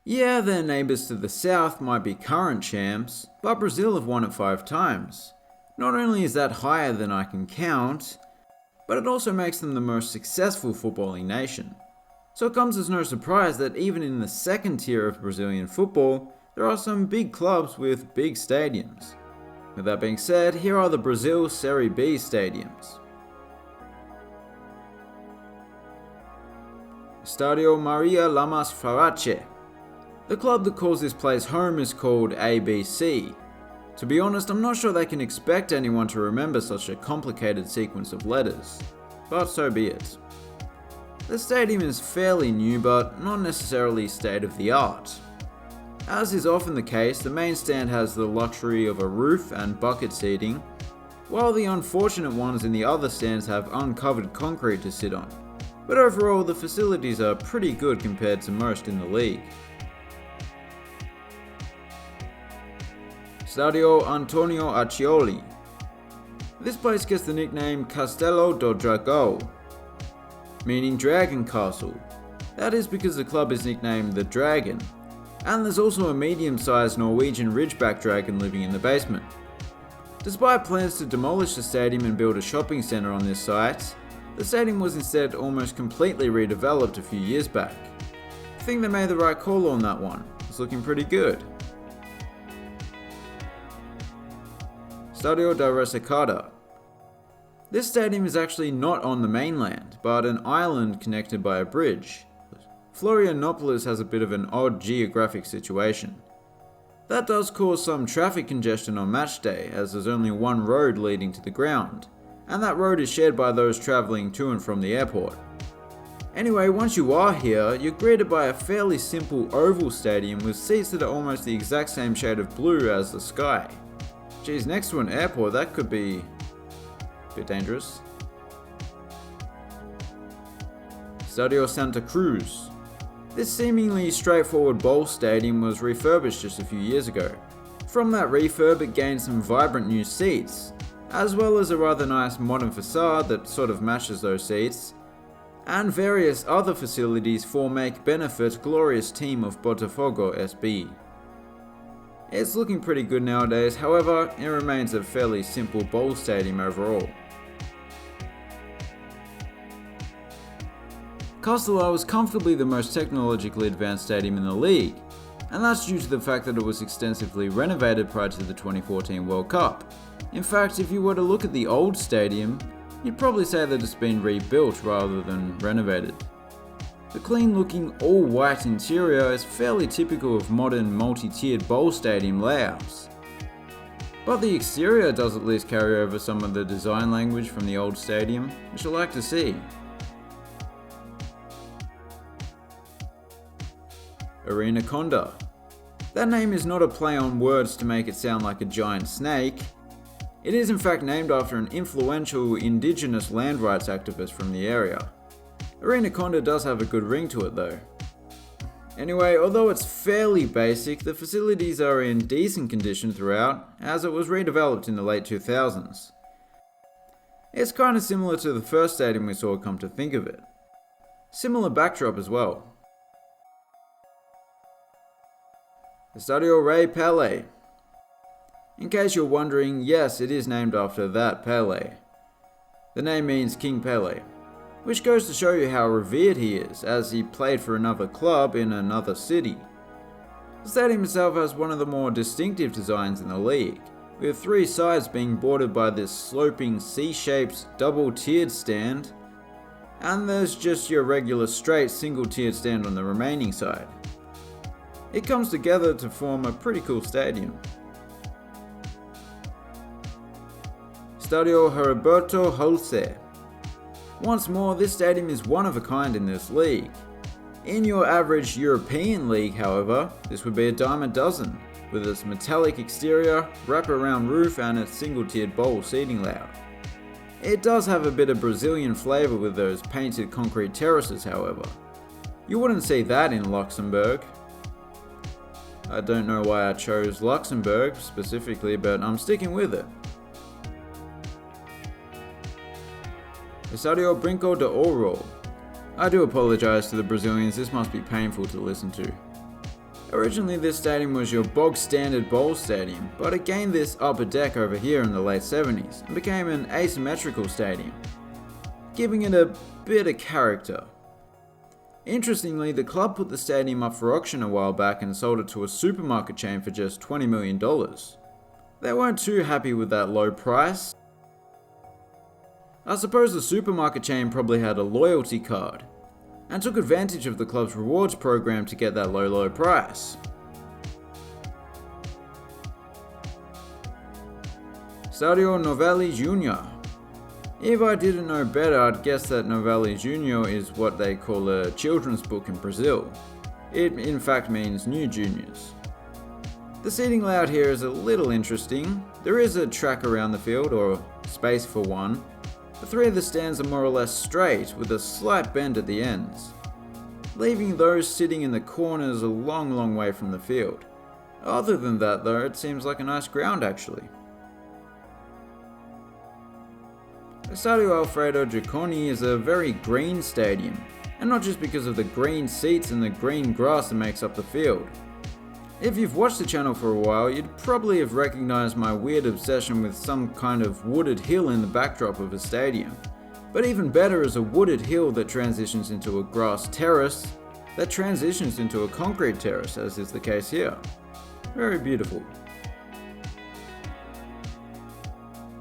Yeah, their neighbours to the south might be current champs, but Brazil have won it 5 times. Not only is that higher than I can count, but it also makes them the most successful footballing nation. So it comes as no surprise that even in the second tier of Brazilian football, there are some big clubs with big stadiums. With that being said, here are the Brazil Série B stadiums. Estádio Maria Lamas Farache. The club that calls this place home is called ABC. To be honest, I'm not sure they can expect anyone to remember such a complicated sequence of letters, but so be it. The stadium is fairly new, but not necessarily state of the art. As is often the case, the main stand has the luxury of a roof and bucket seating, while the unfortunate ones in the other stands have uncovered concrete to sit on. But overall, the facilities are pretty good compared to most in the league. Stadio Antonio Accioli. This place gets the nickname Castelo do Dragão, meaning Dragon Castle. That is because the club is nicknamed the Dragon, and there's also a medium-sized Norwegian Ridgeback dragon living in the basement. Despite plans to demolish the stadium and build a shopping centre on this site, the stadium was instead almost completely redeveloped a few years back. I think they made the right call on that one. It's looking pretty good. Stadio da Ressacada. This stadium is actually not on the mainland, but an island connected by a bridge. Florianopolis has a bit of an odd geographic situation. That does cause some traffic congestion on match day, as there's only one road leading to the ground, and that road is shared by those travelling to and from the airport. Anyway, once you are here, you're greeted by a fairly simple oval stadium with seats that are almost the exact same shade of blue as the sky. Geez, next to an airport, that could be a bit dangerous. Stadio Santa Cruz. This seemingly straightforward bowl stadium was refurbished just a few years ago. From that refurb, it gained some vibrant new seats, as well as a rather nice modern facade that sort of matches those seats, and various other facilities for make benefit glorious team of Botafogo SB. It's looking pretty good nowadays, however, it remains a fairly simple bowl stadium overall. Castelao is comfortably the most technologically advanced stadium in the league, and that's due to the fact that it was extensively renovated prior to the 2014 World Cup. In fact, if you were to look at the old stadium, you'd probably say that it's been rebuilt rather than renovated. The clean-looking all-white interior is fairly typical of modern multi-tiered bowl stadium layouts. But the exterior does at least carry over some of the design language from the old stadium, which I like to see. Arena Conda. That name is not a play on words to make it sound like a giant snake. It is in fact named after an influential indigenous land rights activist from the area. Arena Conda does have a good ring to it though. Anyway, although it's fairly basic, the facilities are in decent condition throughout, as it was redeveloped in the late 2000s. It's kind of similar to the first stadium we saw, come to think of it. Similar backdrop as well. Estadio Rei Pelé. In case you're wondering, yes, it is named after that Pelé. The name means King Pelé, which goes to show you how revered he is, as he played for another club in another city. The stadium itself has one of the more distinctive designs in the league, with 3 sides being bordered by this sloping C-shaped double-tiered stand, and there's just your regular straight single-tiered stand on the remaining side. It comes together to form a pretty cool stadium. Stadio Heriberto Holse. Once more, this stadium is one of a kind in this league. In your average European league, however, this would be a dime a dozen, with its metallic exterior, wraparound roof and its single-tiered bowl seating layout. It does have a bit of Brazilian flavour with those painted concrete terraces, however. You wouldn't see that in Luxembourg. I don't know why I chose Luxembourg specifically, but I'm sticking with it. Estadio Brinco de Ouro. I do apologise to the Brazilians, this must be painful to listen to. Originally this stadium was your bog standard bowl stadium, but it gained this upper deck over here in the late 70s and became an asymmetrical stadium, giving it a bit of character. Interestingly, the club put the stadium up for auction a while back and sold it to a supermarket chain for just $20 million. They weren't too happy with that low price. I suppose the supermarket chain probably had a loyalty card and took advantage of the club's rewards program to get that low price. Stadio Novelli Junior. If I didn't know better, I'd guess that Novelli Junior is what they call a children's book in Brazil. It in fact means new juniors. The seating layout here is a little interesting. There is a track around the field, or space for one. The three of the stands are more or less straight, with a slight bend at the ends, leaving those sitting in the corners a long way from the field. Other than that though, it seems like a nice ground actually. Stadio Alfredo Giacconi is a very green stadium, and not just because of the green seats and the green grass that makes up the field. If you've watched the channel for a while, you'd probably have recognized my weird obsession with some kind of wooded hill in the backdrop of a stadium. But even better is a wooded hill that transitions into a grass terrace, that transitions into a concrete terrace, as is the case here. Very beautiful.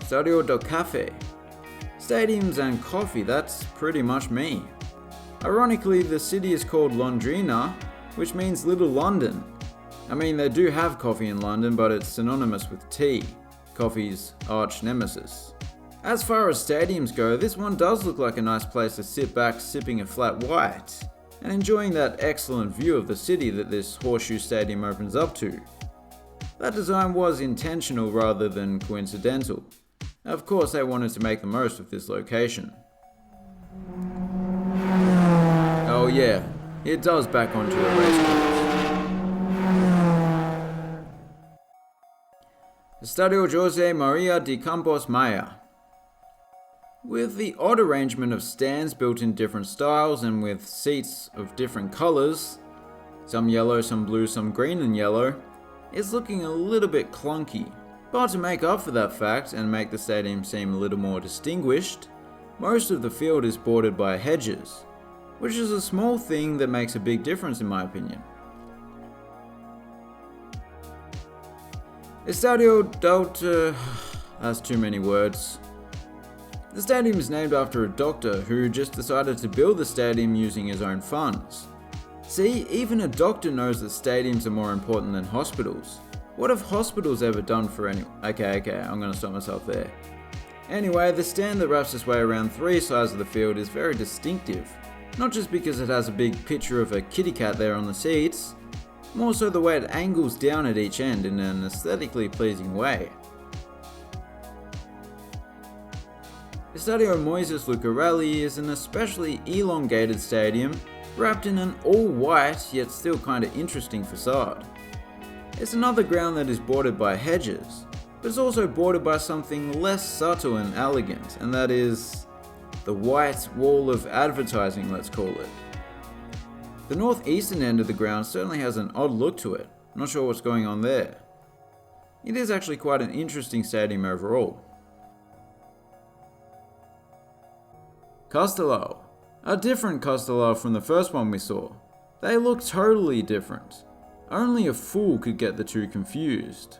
Stadio del Caffè. Stadiums and coffee, that's pretty much me. Ironically, the city is called Londrina, which means Little London. I mean, they do have coffee in London, but it's synonymous with tea, coffee's arch nemesis. As far as stadiums go, this one does look like a nice place to sit back sipping a flat white, and enjoying that excellent view of the city that this horseshoe stadium opens up to. That design was intentional rather than coincidental. Of course, they wanted to make the most of this location. Oh yeah, it does back onto a racecourse. Stadio Jose Maria de Campos Maya. With the odd arrangement of stands built in different styles and with seats of different colours, some yellow, some blue, some green and yellow, it's looking a little bit clunky. But to make up for that fact and make the stadium seem a little more distinguished, most of the field is bordered by hedges, which is a small thing that makes a big difference in my opinion. Estadio Delta... that's too many words. The stadium is named after a doctor who just decided to build the stadium using his own funds. See, even a doctor knows that stadiums are more important than hospitals. What have hospitals ever done for anyone? Okay, I'm gonna stop myself there. Anyway, the stand that wraps its way around three sides of the field is very distinctive. Not just because it has a big picture of a kitty cat there on the seats, more so the way it angles down at each end in an aesthetically pleasing way. Estadio Moises Lucarelli is an especially elongated stadium wrapped in an all-white yet still kinda interesting facade. It's another ground that is bordered by hedges, but it's also bordered by something less subtle and elegant, and that is the white wall of advertising, let's call it. The northeastern end of the ground certainly has an odd look to it. Not sure what's going on there. It is actually quite an interesting stadium overall. Castello. A different Castello from the first one we saw. They look totally different. Only a fool could get the two confused.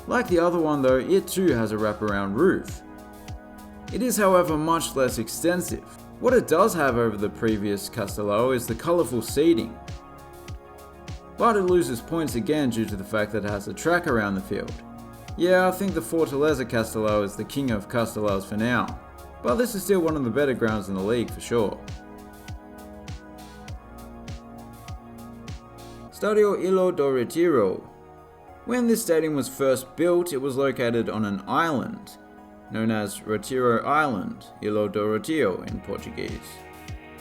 Like the other one though, it too has a wraparound roof. It is however much less extensive. What it does have over the previous Castello is the colourful seating. But it loses points again due to the fact that it has a track around the field. Yeah, I think the Fortaleza Castello is the king of Castellos for now, but this is still one of the better grounds in the league for sure. Stadio Ilho do Retiro. When this stadium was first built, it was located on an island, known as Retiro Island, Ilho do Retiro in Portuguese.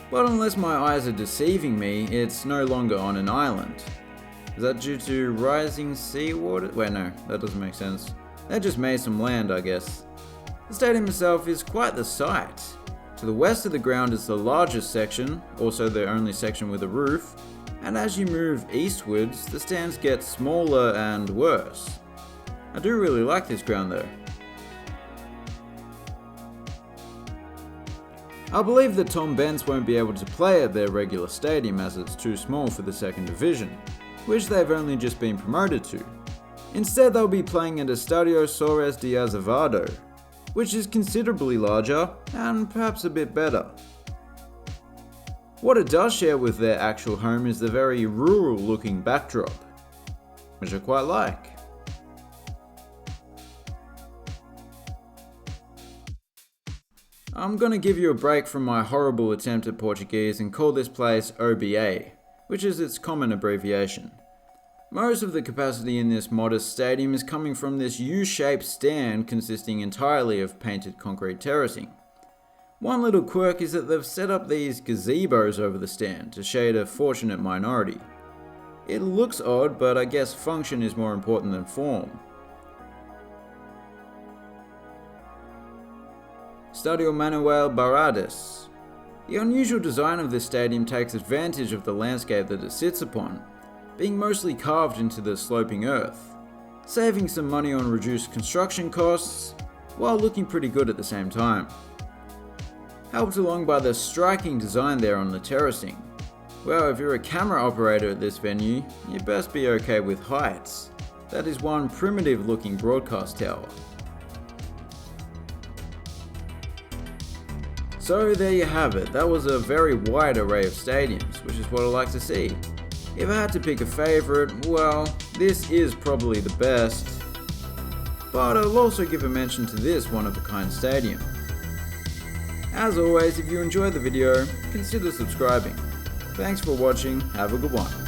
But unless my eyes are deceiving me, it's no longer on an island. Is that due to rising seawater? Wait, no, that doesn't make sense. They just made some land, I guess. The stadium itself is quite the sight. To the west of the ground is the largest section, also the only section with a roof, and as you move eastwards, the stands get smaller and worse. I do really like this ground though. I believe that Tom Benz won't be able to play at their regular stadium as it's too small for the second division, which they've only just been promoted to. Instead, they'll be playing at Estadio Soares de Azevedo, which is considerably larger and perhaps a bit better. What it does share with their actual home is the very rural looking backdrop, which I quite like. I'm gonna give you a break from my horrible attempt at Portuguese and call this place OBA, which is its common abbreviation. Most of the capacity in this modest stadium is coming from this U-shaped stand consisting entirely of painted concrete terracing. One little quirk is that they've set up these gazebos over the stand to shade a fortunate minority. It looks odd, but I guess function is more important than form. Estadio Manuel Barradas. The unusual design of this stadium takes advantage of the landscape that it sits upon, being mostly carved into the sloping earth, saving some money on reduced construction costs, while looking pretty good at the same time. Helped along by the striking design there on the terracing. Well, if you're a camera operator at this venue, you best be okay with heights. That is one primitive looking broadcast tower. So there you have it, that was a very wide array of stadiums, which is what I like to see. If I had to pick a favourite, well, this is probably the best, but I'll also give a mention to this one-of-a-kind stadium. As always, if you enjoyed the video, consider subscribing. Thanks for watching, have a good one.